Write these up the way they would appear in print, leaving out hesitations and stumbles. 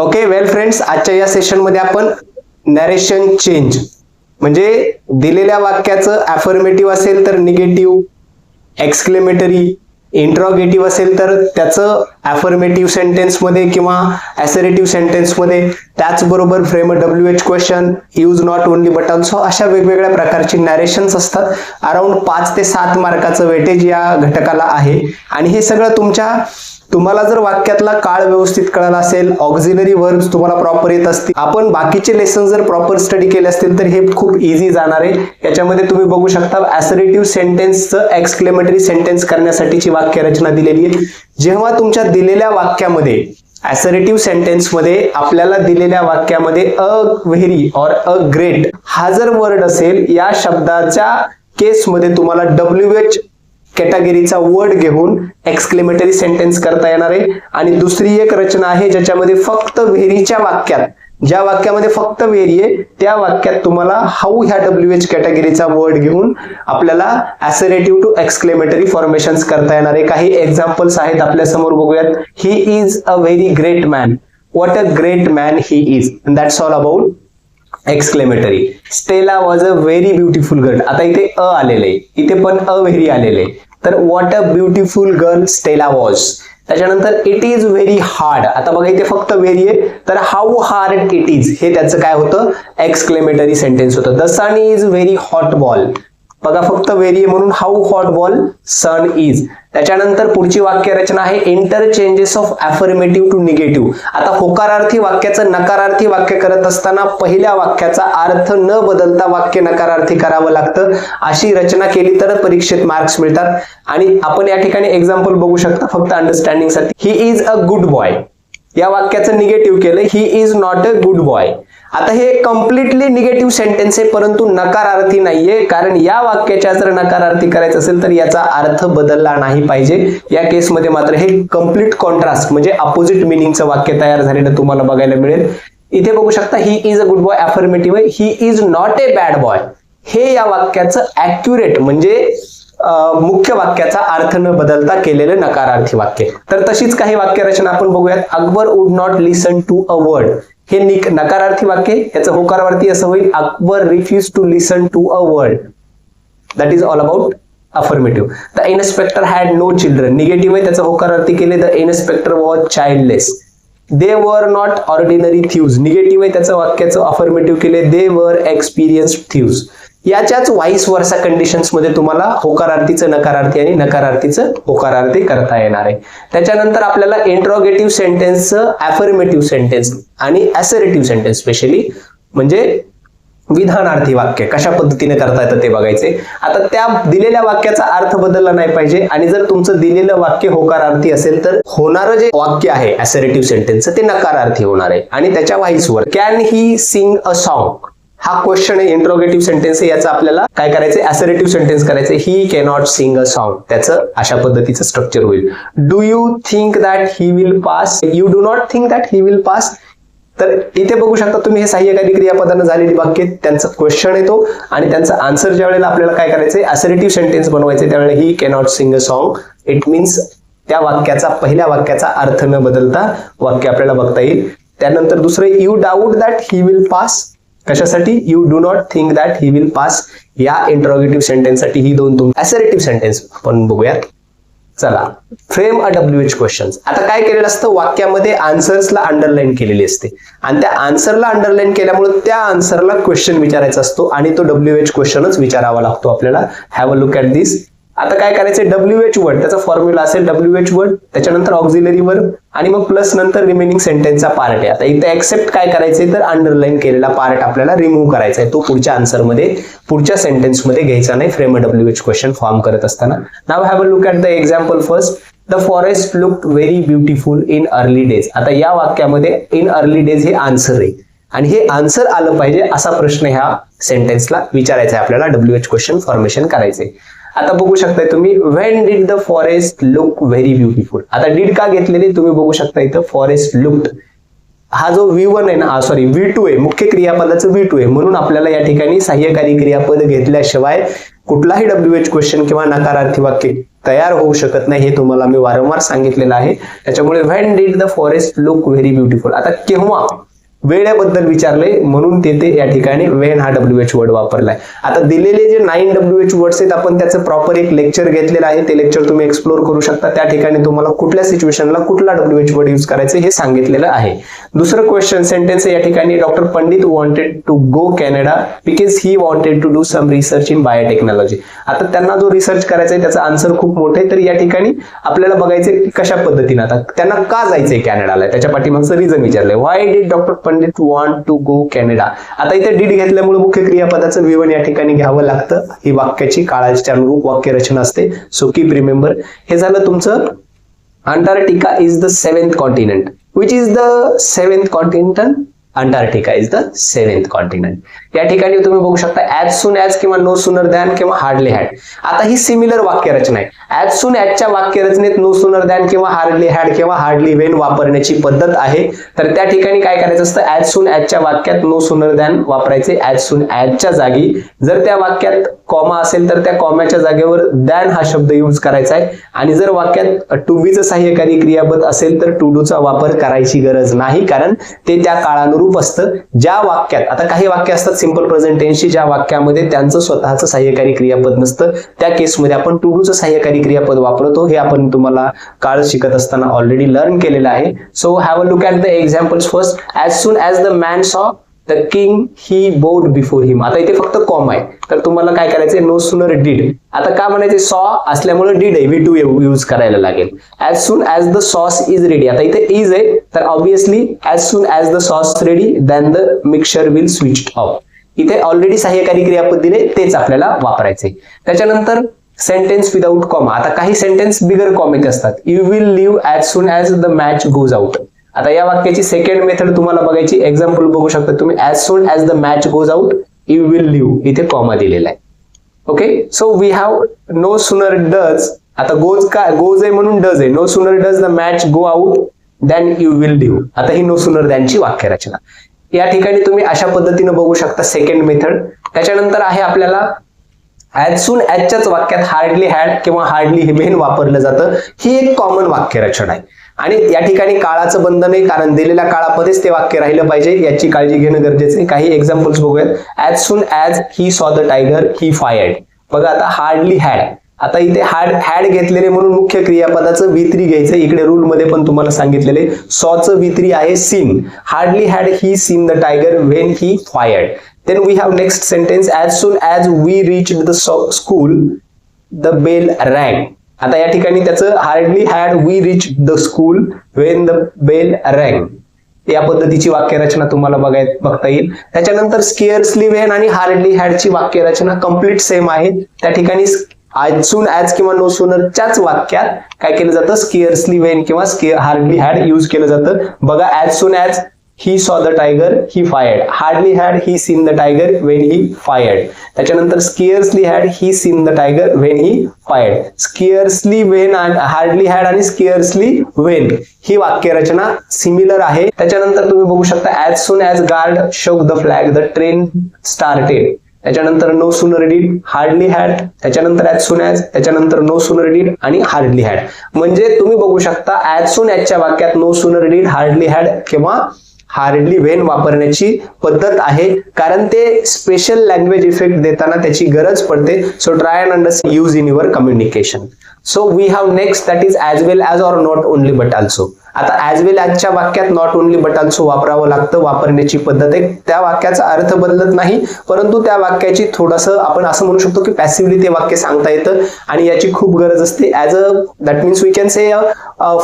Okay वेल friends, आजच्या या session मध्ये आपण नरेशन चेंज म्हणजे दिलेल्या वाक्याचं अफर्मेटिव्ह असेल तर निगेटिव्ह, एक्सक्लेमेटरी, इंट्रोगेटिव्ह असेल तर त्याचं अफर्मेटिव्ह सेंटेन्स मध्ये किंवा असर्टिव्ह सेंटेन्स मध्ये, त्याचबरोबर frame a WH question, use not only but also, अशा वेगवेगळ्या प्रकारची नरेशन्स असतात. अराउंड 5 ते 7 मार्काचं वेटेज या घटकाला आहे. आणि हे सगळं तुम्हाला जर वाक्यातला काळ व्यवस्थित कळाला असेल, ऑक्झिलरी वर्ब्स तुम्हाला प्रॉपर येत असतील, आपण बाकीचे लेसन जर प्रॉपर स्टडी केले असतील तर हे खूप इझी जाणार आहे. याच्यामध्ये तुम्ही बघू शकता असर्टिव्ह सेंटेन्सचं एक्सक्लेमेटरी सेंटेन्स करण्यासाठीची वाक्यरचना दिलेली आहे. जेव्हा तुमच्या दिलेल्या वाक्यामध्ये असर्टिव्ह सेंटेन्स मध्ये आपल्याला दिलेल्या वाक्यामध्ये अ व्हेरी और अ ग्रेट हा जर वर्ड असेल, या शब्दाच्या केसमध्ये तुम्हाला WH कॅटेगरीचा वर्ड घेऊन एक्सक्लेमेटरी सेंटेन्स करता येणार आहे. आणि दुसरी एक रचना आहे ज्याच्यामध्ये फक्त व्हेरीच्या वाक्यात, ज्या वाक्यामध्ये फक्त व्हेरी आहे त्या वाक्यात तुम्हाला हाऊ ह्या WH कॅटेगरीचा वर्ड घेऊन आपल्याला असर्टिव्ह टू एक्सक्लेमेटरी फॉर्मेशन्स करता येणार आहे. काही एक्झाम्पल्स आहेत आपल्या समोर, बघूयात. ही is a very great man. What a great man he is. That's all about exclamatory. Stella was a very beautiful girl. आता इथे अ आलेले, इथे पण अ व्हेरी आलेले, तर what a beautiful girl Stella was. त्याच्यानंतर इट इज व्हेरी हार्ड. आता बघा इथे फक्त व्हेरी आहे, तर हाऊ हार्ड इट इज हे त्याचं काय होतं, एक्सक्लेमेटरी सेंटेन्स होतं. The sun is very hot ball. बघा फक्त व्हेरी आहे म्हणून how hot ball sun is. त्याच्यानंतर पुढची वाक्य रचना आहे interchanges of affirmative to negative. आता होकारार्थी वाक्याचं नकारार्थी वाक्य करत असताना पहिल्या वाक्याचा अर्थ न बदलता वाक्य नकारार्थी करावं लागतं. अशी रचना केली तर परीक्षेत मार्क्स मिळतात. आणि आपण या ठिकाणी एक्झाम्पल बघू शकता फक्त अंडरस्टँडिंग साठी. ही इज अ गुड बॉय. या वाक्याचं निगेटिव्ह केलं, ही is not a good boy. आता हे कम्प्लिटली निगेटिव्ह सेंटेन्स आहे परंतु नकारार्थी नाहीये, कारण या वाक्याच्या जर नकारार्थी करायचं असेल तर याचा अर्थ बदलला नाही पाहिजे. या केसमध्ये मात्र हे कम्प्लीट कॉन्ट्रास्ट म्हणजे अपोजिट मिनिंगचं वाक्य तयार झालेलं तुम्हाला बघायला मिळेल. इथे बघू शकता he is a good boy affirmative आहे, he is not a bad boy. हे या वाक्याचं ऍक्युरेट म्हणजे मुख्य वाक्याचा अर्थ न बदलता केलेलं नकारार्थी वाक्य. तर तशीच काही वाक्यरचना आपण बघूयात. Akbar would not listen to a word. हे नकारार्थी वाक्य, याचं होकारवरती असं होईल Akbar refuse to listen to a word. That is all about affirmative. The inspector had no children. Negative आहे, त्याचं होकारवरती केले the inspector was childless. They were not ordinary थ्यूज. Negative आहे, त्याचं वाक्याचं अफर्मेटिव्ह केले दे वर एक्सपिरियन्स्ड थ्यूज. याच्याच व्हाईस वर्सा कंडिशन्स मध्ये तुम्हाला होकारार्थीचं नकारार्थी आणि नकारार्थीचं होकारार्थी करता येणार आहे. त्याच्यानंतर आपल्याला इंट्रोगेटिव्ह सेंटेन्सचं अफर्मेटिव्ह सेंटेन्स आणि असर्टिव्ह सेंटेन्स स्पेशली म्हणजे विधानार्थी वाक्य कशा पद्धतीने करता येतं ते बघायचे. आता त्या दिलेल्या वाक्याचा अर्थ बदलला नाही पाहिजे आणि जर तुमचं दिलेलं वाक्य होकारार्थी असेल तर होणारं जे वाक्य आहे असर्टिव्ह सेंटेन्सचं ते नकारार्थी होणार आहे. आणि त्याच्या व्हाईस वर can he sing a song. हा क्वेश्चन आहे, इंट्रोगेटिव्ह सेंटेन्स आहे, याचं आपल्याला काय करायचंय असर्टिव्ह सेंटेन्स करायचंय. He cannot sing a song. त्याचं अशा पद्धतीचं स्ट्रक्चर होईल. Do you think that he will pass. You do not think that he will pass. तर इथे बघू शकता तुम्ही हे सहाय्यकारी क्रियापदानं झालेली वाक्य, त्यांचा क्वेश्चन येतो आणि त्यांचा आन्सर ज्या वेळेला आपल्याला काय करायचंय असर्टिव्ह सेंटेन्स बनवायचे त्यावेळेला he cannot sing a song. It means त्या वाक्याचा पहिल्या वाक्याचा अर्थ न बदलता वाक्य आपल्याला बघता येईल. त्यानंतर दुसरं you doubt that he will pass. कशासाठी, you do not think that he will pass. या इंट्रोगेटिव्ह सेंटेन्स साठी ही दोन असर्टिव्ह सेंटेन्स आपण बघूयात. चला, फ्रेम अ WH क्वेश्चन्स. आता काय केलेलं असतं, वाक्यामध्ये आन्सर्सला अंडरलाईन केलेली असते आणि त्या आन्सरला अंडरलाईन केल्यामुळे त्या आन्सरला क्वेश्चन विचारायचा असतो आणि तो WH क्वेश्चनच विचारावा लागतो आपल्याला. हॅव अ लुक ॲट दिस. आता काय करायचंय, WH वर्ड त्याचा फॉर्म्युला असेल WH वर्ड, त्याच्यानंतर ऑक्झिलरी वर्ब आणि मग प्लस नंतर रिमेनिंग सेंटेन्सचा पार्ट आहे. आता इथे एक्सेप्ट काय करायचंय तर अंडरलाईन केलेला पार्ट आपल्याला रिमूव्ह करायचा आहे. तो पुढच्या आन्सरमध्ये पुढच्या सेंटेन्समध्ये घ्यायचा नाही frame a WH question form करत असताना. Now have a look at the example first. The forest looked very beautiful in early days. आता या वाक्यामध्ये इन अर्ली डेज हे आन्सर आहे आणि हे आन्सर आलं पाहिजे असा प्रश्न ह्या सेंटेन्सला विचारायचा आहे आपल्याला, WH क्वेश्चन फॉर्मेशन करायचे. आता बघू शकताय तुम्ही when did the forest look very beautiful. आता डिड का घेतलेली तुम्ही बघू शकता इथं फॉरेस्ट लुक्ड. हा जो V1 आहे ना, V2 आहे, मुख्य क्रियापदाचं V2 आहे म्हणून आपल्याला या ठिकाणी सहाय्यकारी क्रियापद घेतल्याशिवाय कुठलाही WH क्वेश्चन किंवा नकारार्थी वाक्य तयार होऊ शकत नाही, हे तुम्हाला मी वारंवार सांगितलेलं आहे. त्याच्यामुळे when did the forest look very beautiful, आता केव्हा वेळेबद्दल विचारले म्हणून तेथे या ठिकाणी व्हेन हा WH वर्ड वापरलाय. आता दिलेले जे 9 WH वर्ड्स आहेत आपण त्याचं प्रॉपर एक लेक्चर घेतलेलं आहे, ते लेक्चर तुम्ही एक्सप्लोर करू शकता. त्या ठिकाणी तुम्हाला कुठल्या सिच्युएशनला कुठला WH वर्ड यूज करायचं हे सांगितलेलं आहे. दुसरं क्वेश्चन सेंटेन्स या ठिकाणी doctor Pandit wanted to go Canada because he wanted to do some research in biotechnology. आता त्यांना जो रिसर्च करायचा आहे त्याचा आन्सर खूप मोठा आहे, तर या ठिकाणी आपल्याला बघायचंय कशा पद्धतीने आता त्यांना का जायचंय कॅनडाला, त्याच्या पाठीमागचं रिझन विचारलंय. Why did doctor Pandit want to go Canada. आता इथे डिड घेतल्यामुळे मुख्य क्रियापदाचं V1 या ठिकाणी घ्यावं लागतं. ही वाक्याची काळाच्या अनुरूप वाक्य रचना असते. So keep remember. हे झालं तुमचं Antarctica is the 7th continent. Which is the 7th continent? Antarctica is the 7th continent. या ठिकाणी तुम्ही बघू शकता ऍज सून ऍज किंवा नो सुनर दॅन किंवा हार्डली हॅड. आता ही सिमिलर वाक्यरचना आहे. As soon ऍजच्या वाक्यरचनेत no sooner than किंवा हार्डली हॅड किंवा हार्डली वेन वापरण्याची पद्धत आहे. तर त्या ठिकाणी काय करायचं असतं, ऍज सून ऍजच्या वाक्यात नो सुनर दॅन वापरायचे ऍज सून ऍजच्या जागी. जर त्या वाक्यात कॉमा असेल तर त्या कॉमाच्या जागेवर दॅन हा शब्द यूज करायचा आहे. आणि जर वाक्यात टू बीचं सहाय्यकारी क्रियापद असेल तर टू डूचा वापर करायची गरज नाही, कारण ते त्या काळानुरूप असतं. ज्या वाक्यात आता काही वाक्य असतात सिंपल प्रेझेंट टेन्सची, ज्या वाक्यामध्ये त्यांचं स्वतःचं सहाय्यकारी क्रियापद नसतं, त्या केसमध्ये आपण टू डूचं सहाय्यकारी क्रियापद वापरतो. हे आपण तुम्हाला काळ शिकत असताना ऑलरेडी लर्न केलेलं आहे. So have a look at the examples first. As soon as the man saw the king he bowed before him. आता इथे फक्त कॉम आहे, तर तुम्हाला काय करायचंय, नो सुनर डिड. आता का म्हणायचे, सॉ असल्यामुळे डिड आहे, V2 यूज करायला लागेल. As soon as the sauce is ready. आता इथे इज आहे, तर obviously as soon as the sauce ready than the mixture will switch off. इथे ऑलरेडी सहाय्यकारी क्रियापद दिले, तेच आपल्याला वापरायचे. त्याच्यानंतर सेंटेन्स विदाउट कॉमा. आता काही सेंटेन्स बिगर कॉमिक असतात. You will leave as soon as the match goes out. आता या वाक्याची सेकंड मेथड तुम्हाला बघायची. एक्झाम्पल बघू शकता तुम्ही. As soon as the match goes out you will leave, इथे कॉमा दिलेला आहे. Okay, so we have no sooner does. आता गोज आहे म्हणून डज आहे. No sooner does the match go out than you will leave. आता ही no sooner दॅनची वाक्यरचना या ठिकाणी तुम्ही अशा पद्धतीने बघू शकता सेकंड मेथड. त्याच्यानंतर आहे आपल्याला ऍज सून ऍजच्याच वाक्यात हार्डली हॅड किंवा हार्डली वेन वापरलं जातं. ही एक कॉमन वाक्यरचना आहे आणि या ठिकाणी काळाचं बंधन आहे, कारण दिलेल्या काळामध्येच ते वाक्य राहिलं पाहिजे, याची काळजी घेणं गरजेचं आहे. काही एक्झाम्पल्स बघूयात. As soon as he saw the tiger he fired. बघा आता हार्डली हॅड. आता इथे हॅड घेतलेले म्हणून मुख्य क्रियापदाचं V3 घ्यायचं. इकडे रूल मध्ये पण तुम्हाला सांगितलेले सॉचं V3 आहे seen. Hardly had he seen the tiger when he fired. Then we have next sentence. As soon as we reached the school, the bell rang. आता या ठिकाणी त्याचं hardly had we reach the school when the bell rang. या पद्धतीची वाक्यरचना तुम्हाला बघता येईल. त्याच्यानंतर स्केअर्सली व्हेन आणि हार्डली हॅडची वाक्यरचना कम्प्लीट सेम आहे. त्या ठिकाणी ऍज सून ऍज किंवा नो सूनरच्याच वाक्यात काय केलं जातं, स्केअर्सली व्हेन किंवा हार्डली हॅड यूज केलं जातं. बघा as soon as he saw the tiger he fired. hardly had he seen the tiger when he fired. त्याच्यानंतर scarcely had he seen the tiger when he fired. scarcely when and hardly had आणि scarcely when ही वाक्यरचना similar आहे. त्याच्यानंतर तुम्ही बघू शकता as soon as guard shook the flag the train started. त्याच्यानंतर no sooner did, hardly had, त्याच्यानंतर as soon as, त्याच्यानंतर नो सुनर डीड आणि हार्डली हॅड. म्हणजे तुम्ही बघू शकता ऍज सून ऍजच्या वाक्यात no sooner did, hardly had किंवा हार्डली व्हेन वापरण्याची पद्धत आहे, कारण ते स्पेशल लँग्वेज इफेक्ट देताना त्याची गरज पडते. So try and understand use in your communication. So we have next that is as well as or not only but also. आता ॲज वेल ॲजच्या वाक्यात नॉट ओनली बट ऑल्सो वापरावं लागतं. वापरण्याची पद्धत आहे, त्या वाक्याचा अर्थ बदलत नाही, परंतु त्या वाक्याची थोडंसं आपण असं म्हणू शकतो की पॅसिव्हली ते वाक्य सांगता येतं आणि याची खूप गरज असते. As a that means we can say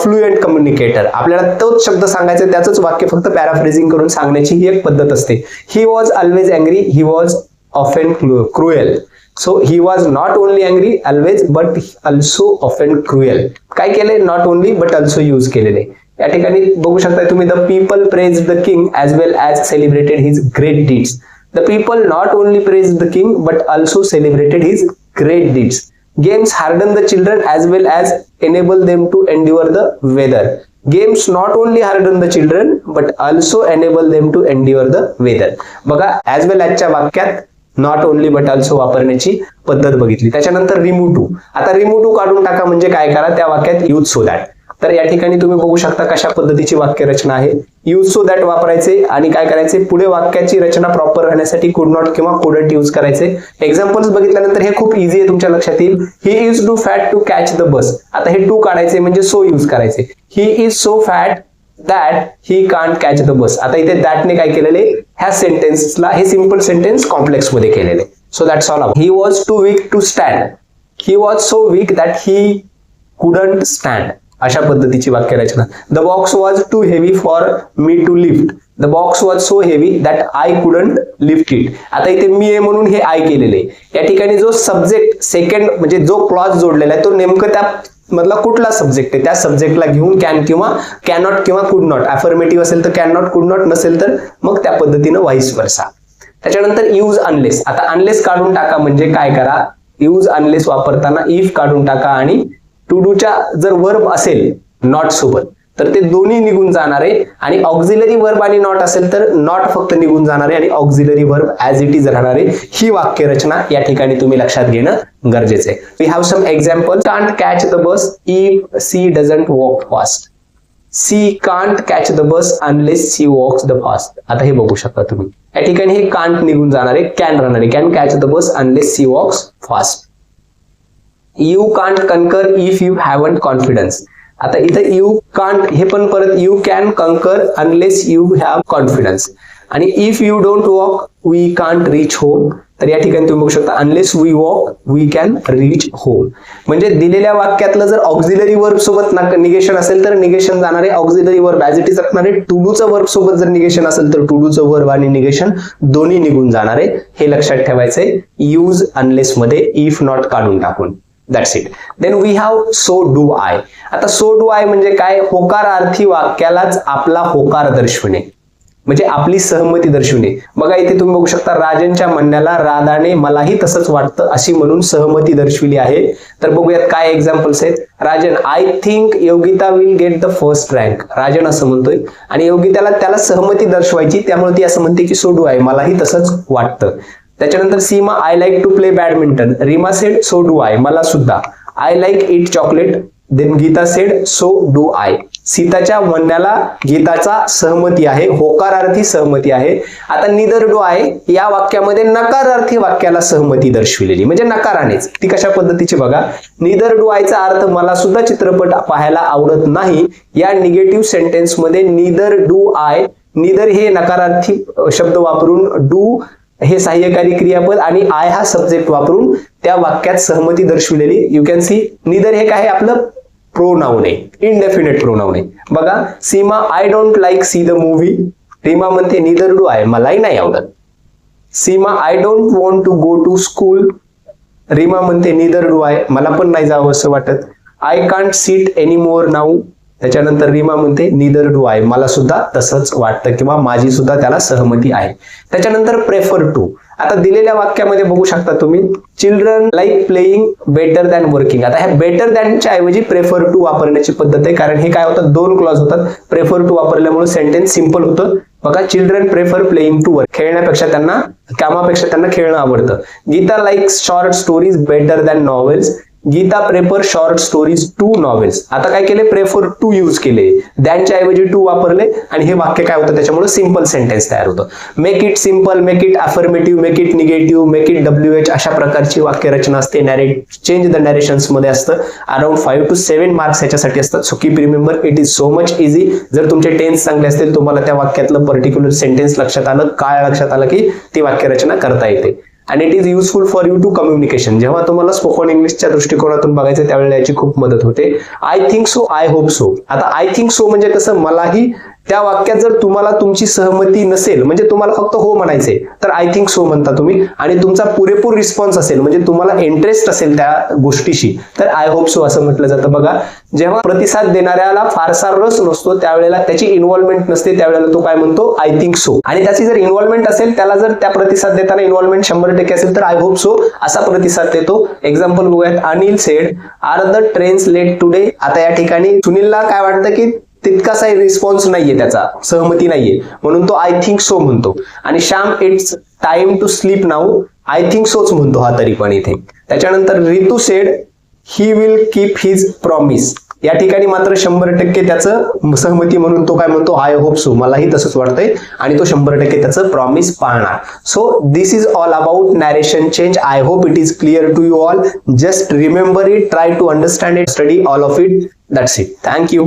fluent communicator. आपल्याला तोच शब्द सांगायचा, त्याचंच वाक्य फक्त पॅराफ्रेझिंग करून सांगण्याची ही एक पद्धत असते. He was always angry, he was often cruel. So he was not only angry always but also often cruel. काय केले, not only but also use केलेले. या ठिकाणी बघू शकता तुम्ही, the people praise the king as well as celebrated his great deeds. The people not only praise the king but also celebrated his great deeds. Games harden the children as well as enable them to endure the weather. Games not only harden the children but also enable them to endure the weather. बघा as well as च्या वाक्यात not only but also वापरण्याची पद्धत बघितली. त्याच्यानंतर remove to. आता remove to काढून टाका म्हणजे काय करा, त्या वाक्यात यूज सो दॅट. तर या ठिकाणी तुम्ही बघू शकता कशा पद्धतीची वाक्यरचना आहे. यूज सो दॅट वापरायचे आणि काय करायचे, पुढे वाक्याची रचना प्रॉपर राहण्यासाठी कुड नॉट किंवा कुडंट यूज करायचे. एक्झाम्पल्स बघितल्यानंतर हे खूप इझी आहे, तुमच्या लक्षात येईल. He is too fat to catch the bus. आता हे टू काढायचे म्हणजे सो यूज करायचे. He is so fat that he can't catch the bus. आता इथे दॅटने काय केलेले, ह्या सेंटेन्सला हे सिंपल सेंटेन्स कॉम्प्लेक्स मध्ये केलेले. So that's all. He was too weak to stand. He was so weak that he couldn't stand. अशा पद्धतीची वाक्यरचना. The box was too heavy for me to lift. The box was so heavy that I couldn't lift it. आता इथे मी आहे म्हणून हे I केलेले. या ठिकाणी जो सब्जेक्ट सेकंड म्हणजे जो क्लॉज जोडलेला आहे तो नेमकं त्या मधला कुठला सब्जेक्ट आहे, त्या सब्जेक्टला घेऊन कॅन किंवा कॅनॉट किंवा कुड नॉट. अफर्मेटिव्ह असेल तर कॅन नॉट, कुड नॉट नसेल तर मग त्या पद्धतीनं व्हाईस वर्सा. त्याच्यानंतर यूज अनलेस. आता अनलेस काढून टाका म्हणजे काय करा, यूज अनलेस वापरताना इफ काढून टाका आणि टू डूच्या जर वर्ब असेल नॉट सोबत तर ते दोन्ही निघून जाणारे आणि ऑक्झिलरी वर्ब आणि नॉट असेल तर नॉट फक्त निघून जाणारे आणि auxiliary verb as it is राहणारे. ही वाक्यरचना या ठिकाणी तुम्ही लक्षात घेणं गरजेचं आहे. We have some example. Can't catch the bus if she doesn't walk fast. She can't catch the bus unless she walks the fast. आता हे बघू शकता तुम्ही, या ठिकाणी हे कांट निघून जाणारे, कॅन राहणारे. Can catch the bus unless she walks fast. You can't conquer if you haven't confidence. आता इथे यू कांट हे पण परत you can conquer unless you have confidence. आणि if you don't walk we can't reach home. तर या ठिकाणी तुम्ही बघू शकता unless we walk we can reach home. म्हणजे दिलेल्या वाक्यातलं जर ऑक्झिलरी वर्ब सोबत निगेशन असेल तर निगेशन जाणारे, auxiliary verb as it is असणारे. टू डूचं वर्ब सोबत जर निगेशन असेल तर टू डूचं वर्ब आणि निगेशन दोन्ही निघून जाणारे. हे लक्षात ठेवायचंय यूज अनलेस मध्ये इफ नॉट काढून टाकून. That's it. Then we have so do I. आता सो डू आय म्हणजे काय, होकारार्थी वाक्यालाच आपला होकार दर्शवणे म्हणजे आपली सहमती दर्शवणे. बघा इथे तुम्ही बघू शकता राजनच्या म्हणण्याला राधाने मलाही तसंच वाटतं अशी म्हणून सहमती दर्शविली आहे. तर बघूयात काय एक्झाम्पल्स आहेत. Rajan I think Yogita will get the first rank. Rajan असं म्हणतोय आणि योगिताला त्याला सहमती दर्शवायची, त्यामुळे ती असं म्हणते की सो डू आय, मलाही तसंच वाटतं. त्याच्यानंतर Seema I like to play badminton. Reema said so do I, मला सुद्धा. I like eat chocolate. Then Geeta said so do I. सीताच्या म्हणण्याला गीताचा सहमती आहे, होकारार्थी सहमती आहे. आता निदर डू आय या वाक्यामध्ये नकारार्थी वाक्याला सहमती दर्शविलेली म्हणजे नकारानेच. ती कशा पद्धतीची बघा. निदर डू आयचा अर्थ मला सुद्धा चित्रपट पाहायला आवडत नाही. या निगेटिव्ह सेंटेन्स मध्ये निदर डू आय, निदर हे नकारार्थी शब्द वापरून, डू हे सहाय्यकारी क्रियापद आणि आय हा सब्जेक्ट वापरून त्या वाक्यात सहमती दर्शविलेली. यू कॅन सी निदर हे काय आपलं प्रोनाउन आहे, इनडेफिनेट प्रोनाउन आहे. बघा Seema I don't like see the movie. Reema म्हणते निदर डू आय, मलाही नाही आवडत. Seema I don't want to go to school. Reema म्हणते निदर डू आय, मला पण नाही जावं असं वाटत. I can't seat any more now. त्याच्यानंतर रीमा म्हणते निदर डू आय, मला सुद्धा तसंच वाटतं किंवा माझी सुद्धा त्याला सहमती आहे. त्याच्यानंतर प्रेफर टू. आता दिलेल्या वाक्यामध्ये बघू शकता तुम्ही children like playing better than working. आता ह्या बेटर दॅनच्या ऐवजी प्रेफर टू वापरण्याची पद्धत आहे, कारण हे काय होतं दोन क्लॉज होतात. प्रेफर टू वापरल्यामुळे सेंटेन्स सिंपल होतं. बघा children prefer playing to work. खेळण्यापेक्षा त्यांना, कामापेक्षा त्यांना खेळणं आवडतं. Geeta likes short stories better than novels. Geeta prefer short stories to novels. आता काय केले, प्रेफर टू यूज केले, दॅनच्या ऐवजी टू वापरले आणि हे वाक्य काय होतं त्याच्यामुळे सिंपल सेंटेन्स तयार होतं. Make it simple, make it affirmative, make it negative, make it WH अशा प्रकारची वाक्यरचना असते. चेंज द नॅरेशन्स मध्ये असतं. अराउंड 5 to 7 मार्क्स याच्यासाठी असतात. So keep remember it is so much easy. जर तुमचे टेन्स चांगले असतील, तुम्हाला त्या वाक्यातलं पर्टिक्युलर सेंटेन्स लक्षात आलं, काय लक्षात आलं की ती वाक्यरचना करता येते. आणि it is useful for you to communication. जेव्हा तुम्हाला स्पोकन इंग्लिशच्या दृष्टिकोनातून बघायचं त्यावेळेला याची खूप मदत होते. I think so, I hope so. आता आय थिंक सो म्हणजे कसं, मलाही त्या वाक्यात जर तुम्हाला तुमची सहमती नसेल म्हणजे तुम्हाला फक्त हो म्हणायचे तर आय थिंक सो म्हणता तुम्ही, आणि तुमचा पुरेपूर रिस्पॉन्स असेल म्हणजे तुम्हाला इंटरेस्ट असेल त्या गोष्टीशी तर आय होप सो असं म्हटलं जातं. बघा जेव्हा प्रतिसाद देणाऱ्याला फारसा रस नसतो त्यावेळेला, त्याची इन्व्हॉल्वमेंट नसते त्यावेळेला तो काय म्हणतो आय थिंक सो. आणि त्याची जर इन्व्हॉल्वमेंट असेल, त्याला जर त्या प्रतिसाद देताना इन्व्हॉल्वमेंट 100% असेल तर आय होप सो असा प्रतिसाद देतो. एक्झाम्पल बघूयात. Anil said are the trains late today. आता या ठिकाणी सुनीलला काय वाटतं की तितकासा रिस्पॉन्स नाहीये, त्याचा सहमती नाहीये म्हणून तो आय थिंक सो म्हणतो. आणि Shyam it's time to sleep now. I think सोच म्हणतो हा तरी पण इथे. त्याच्यानंतर Ritu said he will keep his promise. या ठिकाणी मात्र 100% त्याचं सहमती म्हणून तो काय म्हणतो, आय होप सो, मलाही तसंच वाटतंय, आणि तो 100% त्याचं प्रॉमिस पाळणार. So this is all about narration change. I hope it is clear to you all. Just remember it, try to understand it, study all of it. That's it. Thank you.